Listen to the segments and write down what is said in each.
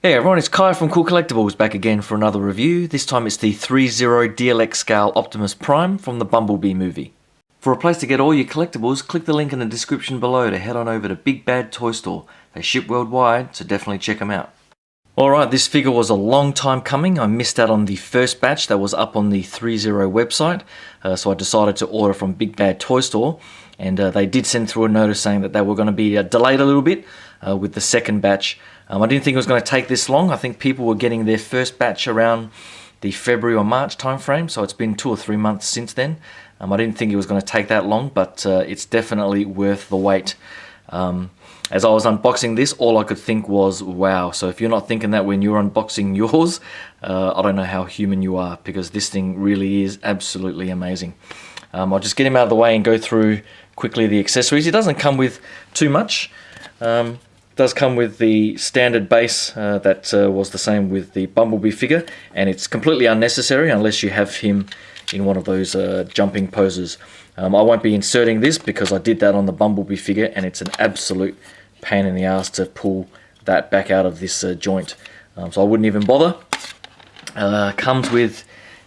Hey everyone, it's Kai from Cool Collectibles back again for another review. This time it's the ThreeZero DLX scale Optimus Prime from the Bumblebee movie. For a place to get all your collectibles, click the link in the description below to head on over to Big Bad Toy Store. They ship worldwide, so definitely check them out. Alright, this figure was a long time coming. I missed out on the first batch that was up on the ThreeZero website, so I decided to order from Big Bad Toy Store, and they did send through a notice saying that they were going to be delayed a little bit with the second batch. I didn't think it was going to take this long. I think people were getting their first batch around the February or March timeframe, so it's been 2 or 3 months since then. I didn't think it was going to take that long, but it's definitely worth the wait. As I was unboxing this, all I could think was, wow. So if you're not thinking that when you're unboxing yours, I don't know how human you are, because this thing really is absolutely amazing. I'll just get him out of the way and go through quickly the accessories. It doesn't come with too much. It does come with the standard base that was the same with the Bumblebee figure, and it's completely unnecessary unless you have him in one of those jumping poses. I won't be inserting this because I did that on the Bumblebee figure, and it's an absolute pain in the ass to pull that back out of this joint. So I wouldn't even bother. Comes with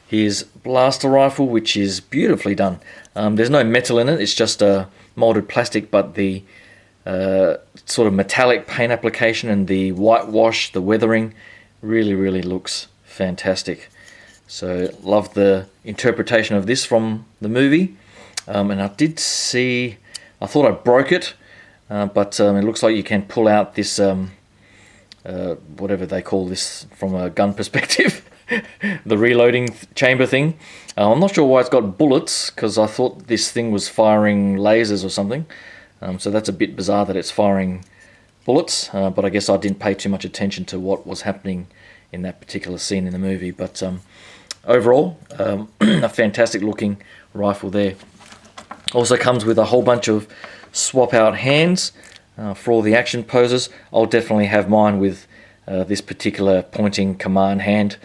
his blaster rifle, which is beautifully done. There's no metal in it, it's just a molded plastic, but the sort of metallic paint application and the whitewash, the weathering, really looks fantastic. So love the interpretation of this from the movie. And I did see, I thought I broke it, but it looks like you can pull out this, whatever they call this from a gun perspective, the reloading chamber thing. I'm not sure why it's got bullets, because I thought this thing was firing lasers or something. So that's a bit bizarre that it's firing bullets, but I guess I didn't pay too much attention to what was happening in that particular scene in the movie. But overall, a fantastic looking rifle there. Also comes with a whole bunch of swap out hands for all the action poses. I'll definitely have mine with this particular pointing command hand,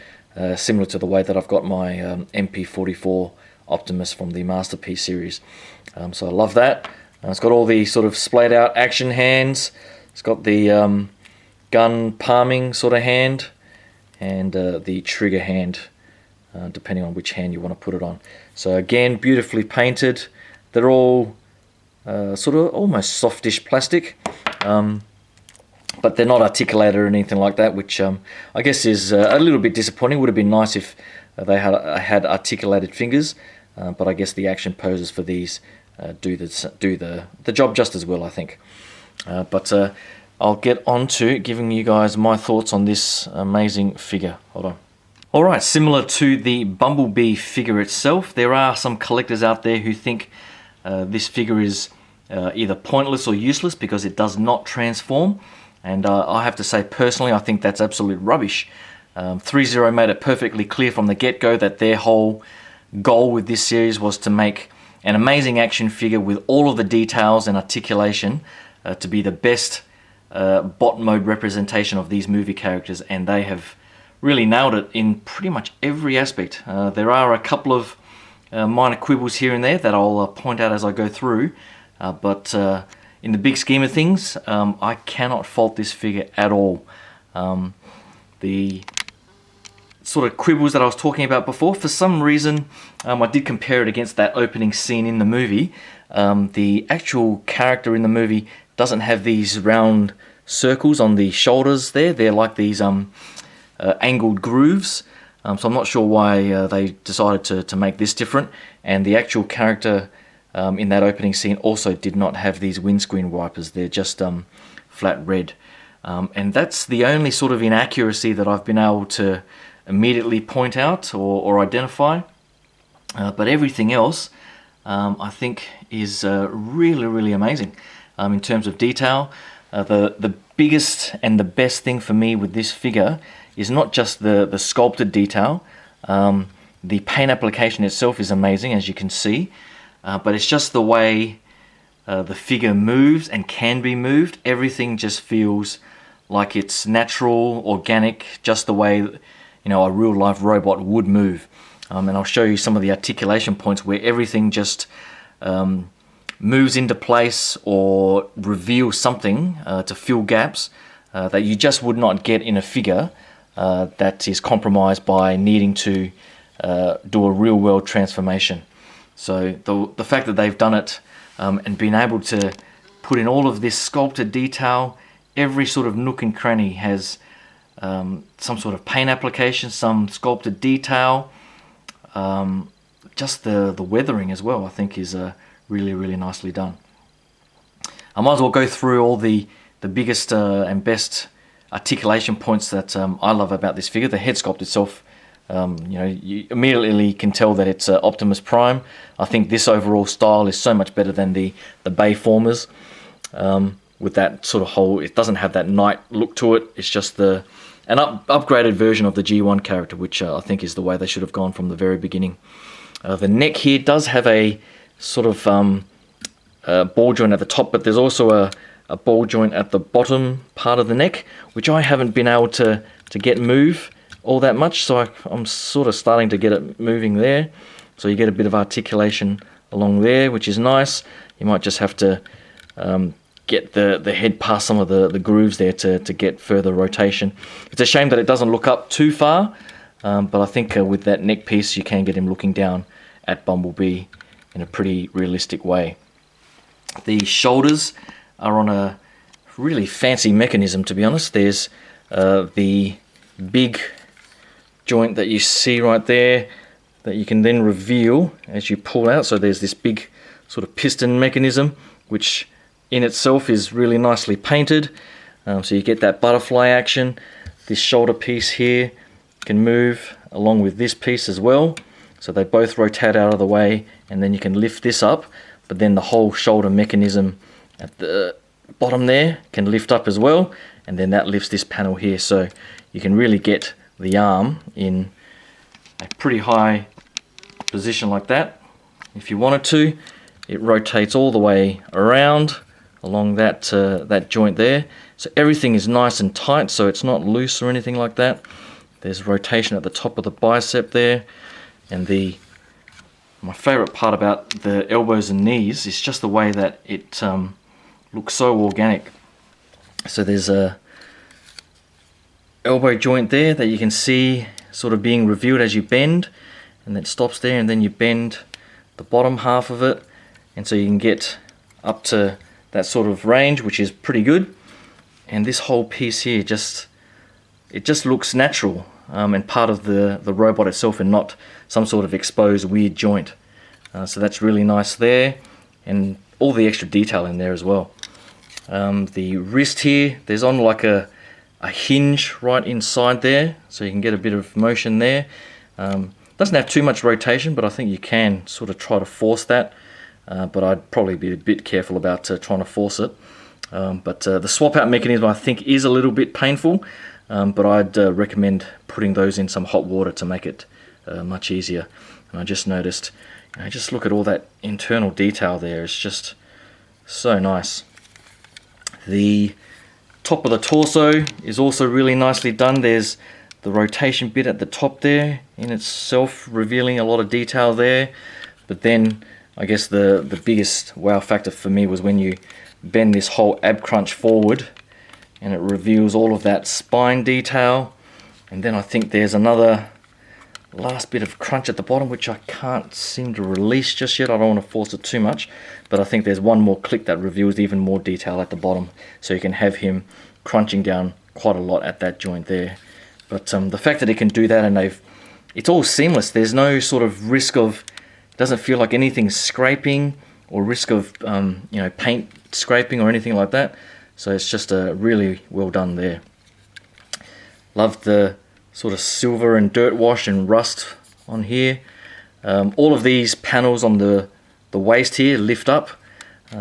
similar to the way that I've got my MP44 Optimus from the Masterpiece series. So I love that. It's got all the sort of splayed out action hands. It's got the gun palming sort of hand, and the trigger hand, depending on which hand you want to put it on. So again, beautifully painted. They're all sort of almost softish plastic, but they're not articulated or anything like that, which I guess is a little bit disappointing. Would have been nice if they had articulated fingers, but I guess the action poses for these do the job just as well, I think. But I'll get on to giving you guys my thoughts on this amazing figure. Hold on. Alright, similar to the Bumblebee figure itself, there are some collectors out there who think this figure is either pointless or useless because it does not transform. And I have to say, personally, I think that's absolute rubbish. ThreeZero made it perfectly clear from the get-go that their whole goal with this series was to make an amazing action figure with all of the details and articulation to be the best bot mode representation of these movie characters, and they have really nailed it in pretty much every aspect. There are a couple of minor quibbles here and there that I'll point out as I go through, but in the big scheme of things, I cannot fault this figure at all. The sort of quibbles that I was talking about before, for some reason, I did compare it against that opening scene in the movie. The actual character in the movie doesn't have these round circles on the shoulders there. They're like these angled grooves. So I'm not sure why they decided to make this different. And the actual character in that opening scene also did not have these windscreen wipers. They're just flat red. And that's the only sort of inaccuracy that I've been able to immediately point out or identify. But everything else I think is really amazing in terms of detail. The biggest and the best thing for me with this figure is not just the sculpted detail. The paint application itself is amazing, as you can see, but it's just the way the figure moves and can be moved. Everything just feels like it's natural, organic, just the way a real life robot would move. And I'll show you some of the articulation points where everything just moves into place or reveals something to fill gaps. that you just would not get in a figure that is compromised by needing to do a real world transformation. So the fact that they've done it and been able to put in all of this sculpted detail, every sort of nook and cranny has some sort of paint application, some sculpted detail. Just the weathering as well, I think, is really, really nicely done. I might as well go through all the biggest and best articulation points that I love about this figure. The head sculpt itself, you immediately can tell that it's Optimus Prime. I think this overall style is so much better than the Bayformers. With that sort of whole, it doesn't have that knight look to it. It's just an upgraded version of the G1 character, which I think is the way they should have gone from the very beginning. The neck here does have a sort of ball joint at the top, but there's also a ball joint at the bottom part of the neck, which I haven't been able to get move all that much, so I'm sort of starting to get it moving there. So you get a bit of articulation along there, which is nice. You might just have to get the head past some of the grooves there to get further rotation. It's a shame that it doesn't look up too far, but I think with that neck piece you can get him looking down at Bumblebee in a pretty realistic way. The shoulders are on a really fancy mechanism, to be honest. There's the big joint that you see right there that you can then reveal as you pull out. So there's this big sort of piston mechanism, which in itself is really nicely painted. So you get that butterfly action. This shoulder piece here can move along with this piece as well. So they both rotate out of the way, and then you can lift this up, but then the whole shoulder mechanism at the bottom there can lift up as well, and then that lifts this panel here. So you can really get the arm in a pretty high position like that. If you wanted to, it rotates all the way around along that that joint there. So everything is nice and tight, so it's not loose or anything like that. There's rotation at the top of the bicep there, and my favorite part about the elbows and knees is just the way that it looks so organic. So there's a elbow joint there that you can see sort of being revealed as you bend, and then it stops there, and then you bend the bottom half of it, and so you can get up to that sort of range, which is pretty good. And this whole piece here it just looks natural and part of the robot itself, and not some sort of exposed weird joint. So that's really nice there, and all the extra detail in there as well. The wrist here, there's on like a hinge right inside there, so you can get a bit of motion there. Doesn't have too much rotation, but I think you can sort of try to force that, but I'd probably be a bit careful about trying to force it. But the swap out mechanism I think is a little bit painful, but I'd recommend putting those in some hot water to make it much easier. And I just noticed, just look at all that internal detail there, it's just so nice. The top of the torso is also really nicely done. There's the rotation bit at the top there in itself, revealing a lot of detail there. But then I guess the biggest wow factor for me was when you bend this whole ab crunch forward, and it reveals all of that spine detail. And then I think there's another last bit of crunch at the bottom, which I can't seem to release just yet. I don't want to force it too much, but I think there's one more click that reveals even more detail at the bottom, so you can have him crunching down quite a lot at that joint there. But the fact that it can do that, and it's all seamless, there's no sort of risk of, it doesn't feel like anything's scraping or risk of paint scraping or anything like that. So it's just really well done there. Love the sort of silver and dirt wash and rust on here. All of these panels on the waist here lift up,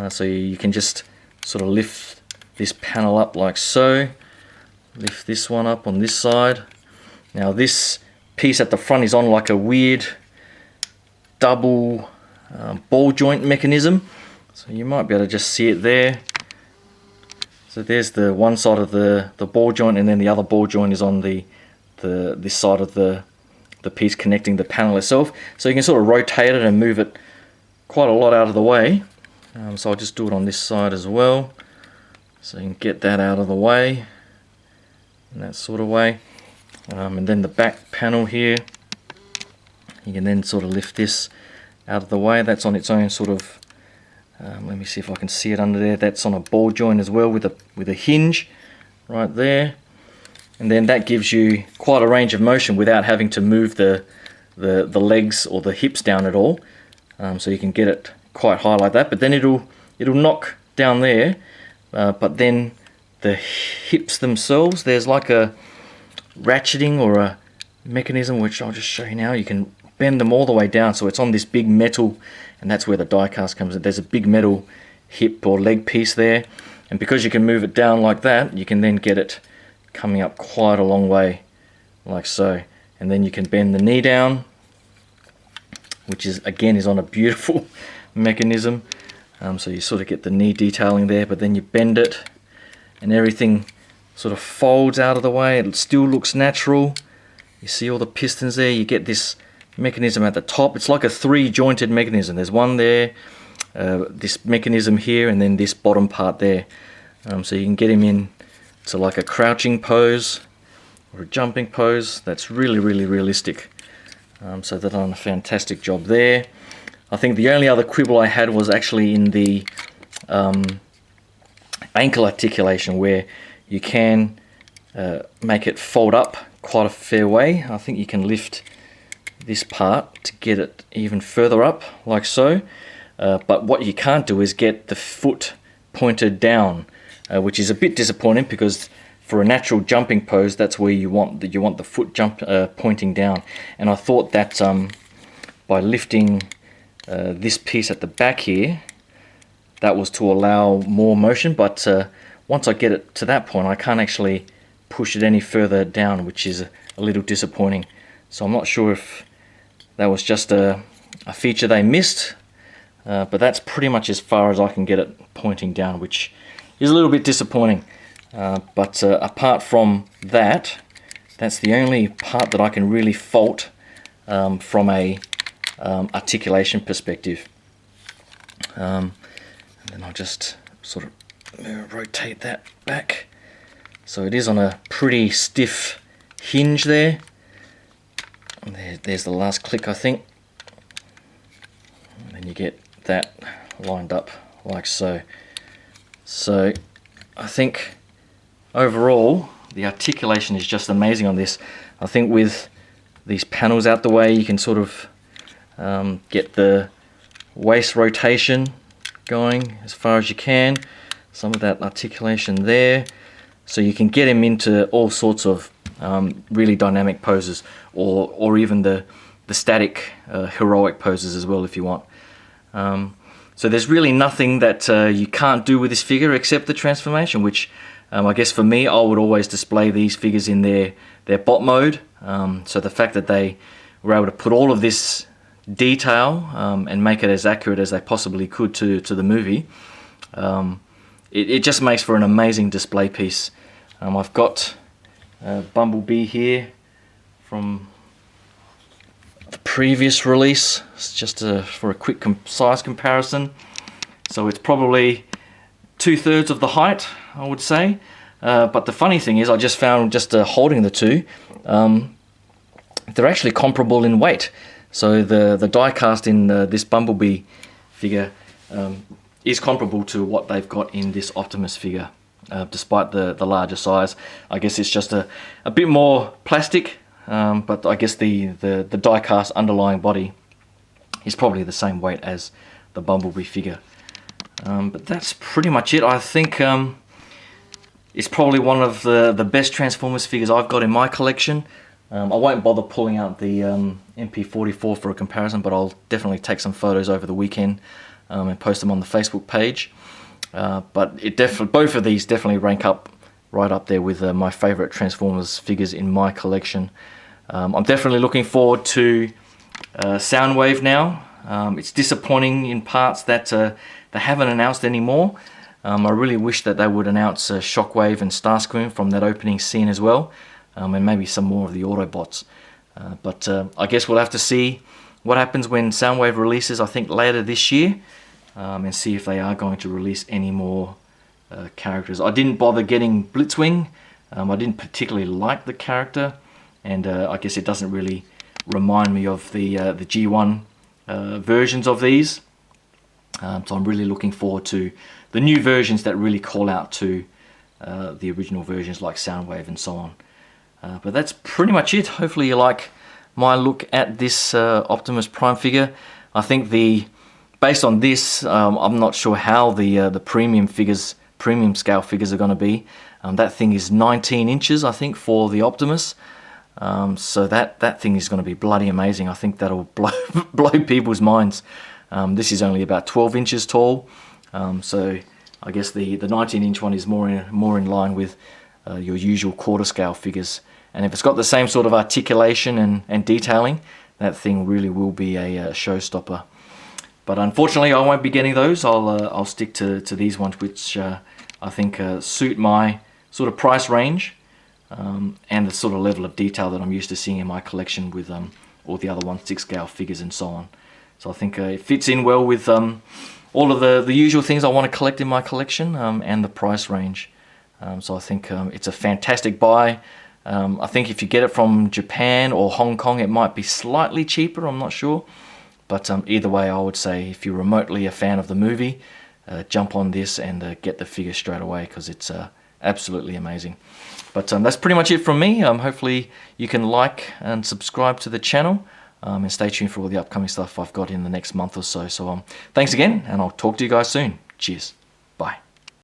so you can just sort of lift this panel up like so. Lift this one up on this side. Now this piece at the front is on like a weird double ball joint mechanism, so you might be able to just see it there. So there's the one side of the ball joint, and then the other ball joint is on this side of the piece connecting the panel itself. So you can sort of rotate it and move it quite a lot out of the way. So I'll just do it on this side as well, so you can get that out of the way. in that sort of way. And then the back panel here, you can then sort of lift this out of the way. That's on its own sort of, let me see if I can see it under there. That's on a ball joint as well with a hinge right there. And then that gives you quite a range of motion without having to move the legs or the hips down at all. So you can get it quite high like that, but then it'll knock down there. But then the hips themselves, there's like a ratcheting or a mechanism, which I'll just show you now. You can bend them all the way down, so it's on this big metal, and that's where the die cast comes in. There's a big metal hip or leg piece there, and because you can move it down like that, you can then get it coming up quite a long way like so. And then you can bend the knee down, which is again on a beautiful mechanism. So you sort of get the knee detailing there, but then you bend it and everything sort of folds out of the way. It still looks natural. You see all the pistons there. You get this mechanism at the top. It's like a 3-jointed mechanism. There's one there, this mechanism here, and then this bottom part there. So you can get him in to like a crouching pose or a jumping pose. That's really, really realistic. So they've done a fantastic job there. I think the only other quibble I had was actually in the ankle articulation, where you can make it fold up quite a fair way. I think you can lift this part to get it even further up like so, but what you can't do is get the foot pointed down, which is a bit disappointing, because for a natural jumping pose, that's where you want the foot pointing down. And I thought that by lifting this piece at the back here, that was to allow more motion, but once I get it to that point, I can't actually push it any further down, which is a little disappointing. So I'm not sure if that was just a feature they missed, but that's pretty much as far as I can get it pointing down, which is a little bit disappointing. But apart from that, that's the only part that I can really fault from a articulation perspective. And then I'll just sort of rotate that back. So it is on a pretty stiff hinge there. And there's the last click, I think. And then you get that lined up like so. So I think overall the articulation is just amazing on this. I think with these panels out the way, you can sort of get the waist rotation going as far as you can. Some of that articulation there, so you can get him into all sorts of really dynamic poses, or even the static heroic poses as well if you want. So there's really nothing that you can't do with this figure except the transformation, which I guess for me, I would always display these figures in their bot mode. So the fact that they were able to put all of this detail and make it as accurate as they possibly could to the movie, it just makes for an amazing display piece. I've got Bumblebee here from the previous release. It's just for a quick size comparison. So it's probably 2/3 of the height, I would say. But the funny thing is, I just found just holding the two, they're actually comparable in weight. So the die cast in this Bumblebee figure is comparable to what they've got in this Optimus figure, despite the larger size. I guess it's just a bit more plastic, but I guess the die cast underlying body is probably the same weight as the Bumblebee figure. But that's pretty much it. I think it's probably one of the best Transformers figures I've got in my collection. I won't bother pulling out the MP44 for a comparison, but I'll definitely take some photos over the weekend and post them on the Facebook page. But both of these definitely rank up right up there with my favorite Transformers figures in my collection. I'm definitely looking forward to Soundwave now. It's disappointing in parts that they haven't announced anymore. I really wish that they would announce Shockwave and Starscream from that opening scene as well, and maybe some more of the Autobots. But I guess we'll have to see what happens when Soundwave releases, I think later this year, and see if they are going to release any more characters. I didn't bother getting Blitzwing I didn't particularly like the character, and I guess it doesn't really remind me of the G1 versions of these. So I'm really looking forward to the new versions that really call out to the original versions like Soundwave and so on. But that's pretty much it. Hopefully you like my look at this Optimus Prime figure. I think based on this, I'm not sure how the premium scale figures are going to be. That thing is 19 inches, I think, for the Optimus. So that thing is going to be bloody amazing. I think that'll blow people's minds. This is only about 12 inches tall, so I guess the 19-inch one is more in line with your usual quarter scale figures. And if it's got the same sort of articulation and detailing, that thing really will be a showstopper. But unfortunately, I won't be getting those. I'll stick to these ones, which I think suit my sort of price range and the sort of level of detail that I'm used to seeing in my collection with all the other 1/6 scale figures and so on. So I think it fits in well with all of the usual things I want to collect in my collection and the price range. So I think it's a fantastic buy. I think if you get it from Japan or Hong Kong, it might be slightly cheaper, I'm not sure. But either way, I would say if you're remotely a fan of the movie, jump on this and get the figure straight away, because it's absolutely amazing. But that's pretty much it from me. Hopefully you can like and subscribe to the channel. And stay tuned for all the upcoming stuff I've got in the next month or so. So thanks again, and I'll talk to you guys soon. Cheers.